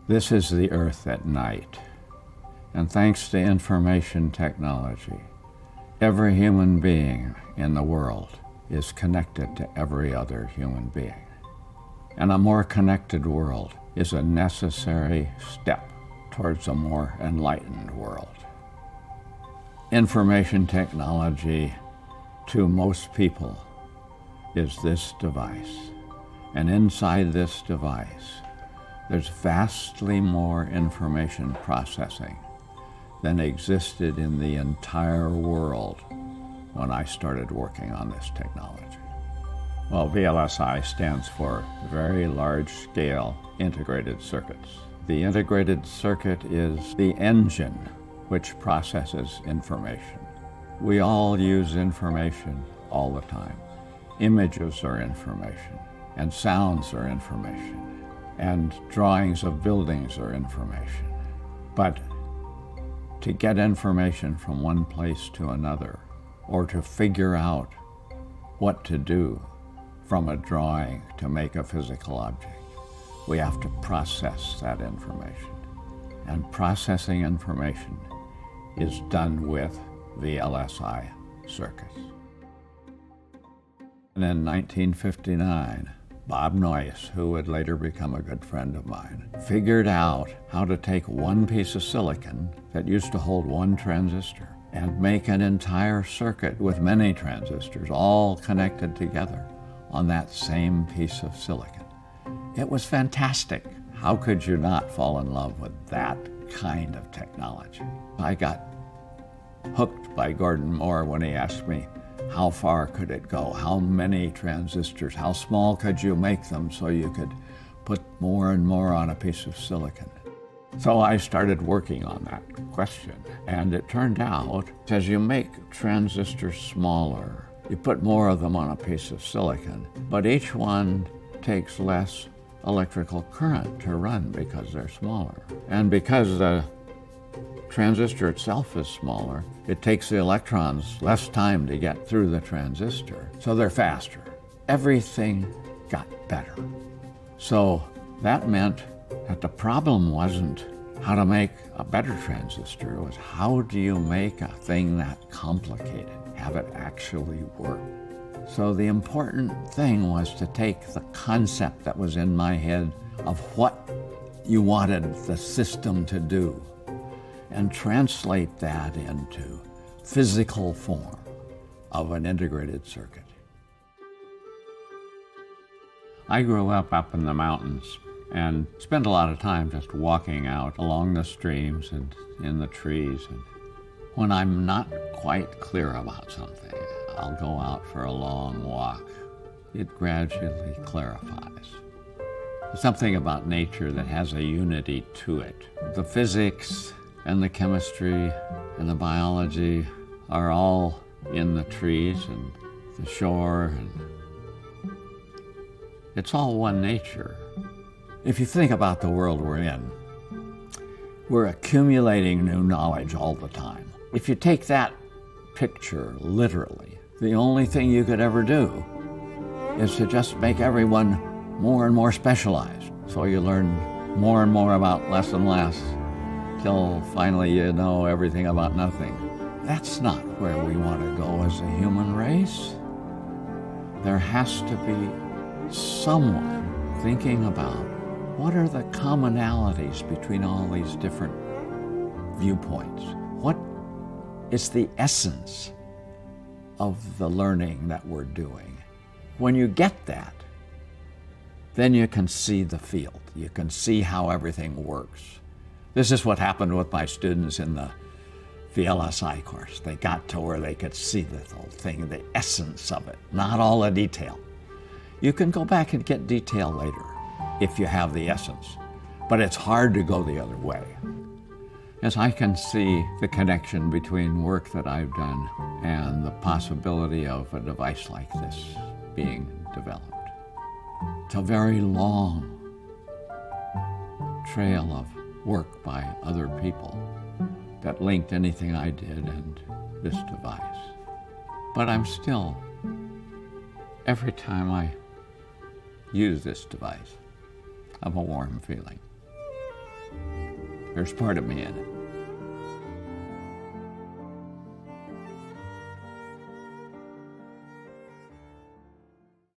This is the Earth at night, and thanks to information technology, every human being in the world is connected to every other human being. And a more connected world is a necessary step towards a more enlightened world. Information technology, to most people, is this device. And inside this device, there's vastly more information processing than existed in the entire world when I started working on this technology. Well, VLSI stands for Very Large Scale Integrated Circuits. The integrated circuit is the engine which processes information. We all use information all the time. Images are information, and sounds are information, and drawings of buildings are information. But to get information from one place to another, or to figure out what to do from a drawing to make a physical object, we have to process that information. And processing information is done with VLSI circuits. And in 1959, Bob Noyce, who would later become a good friend of mine, figured out how to take one piece of silicon that used to hold one transistor and make an entire circuit with many transistors all connected together on that same piece of silicon. It was fantastic. How could you not fall in love with that kind of technology? I got hooked by Gordon Moore when he asked me, how far could it go? How many transistors? How small could you make them so you could put more and more on a piece of silicon? So I started working on that question, and it turned out as you make transistors smaller, you put more of them on a piece of silicon, but each one takes less electrical current to run because they're smaller. And because the transistor itself is smaller, it takes the electrons less time to get through the transistor, so they're faster. Everything got better. So that meant that the problem wasn't how to make a better transistor, it was how do you make a thing that complicated, have it actually work. So the important thing was to take the concept that was in my head of what you wanted the system to do and translate that into physical form of an integrated circuit. I grew up in the mountains and spent a lot of time just walking out along the streams and in the trees. And when I'm not quite clear about something, I'll go out for a long walk. It gradually clarifies. There's something about nature that has a unity to it. The physics and the chemistry and the biology are all in the trees and the shore, and it's all one nature. If you think about the world we're in, we're accumulating new knowledge all the time. If you take that picture literally, the only thing you could ever do is to just make everyone more and more specialized. So you learn more and more about less and less, till finally you know everything about nothing. That's not where we want to go as a human race. There has to be someone thinking about what are the commonalities between all these different viewpoints? What is the essence of the learning that we're doing? When you get that, then you can see the field. You can see how everything works. This is what happened with my students in the VLSI course. They got to where they could see the whole thing, the essence of it, not all the detail. You can go back and get detail later if you have the essence, but it's hard to go the other way. As I can see the connection between work that I've done and the possibility of a device like this being developed. It's a very long trail of work by other people that linked anything I did and this device. But I'm still, every time I use this device, I have a warm feeling. There's part of me in it.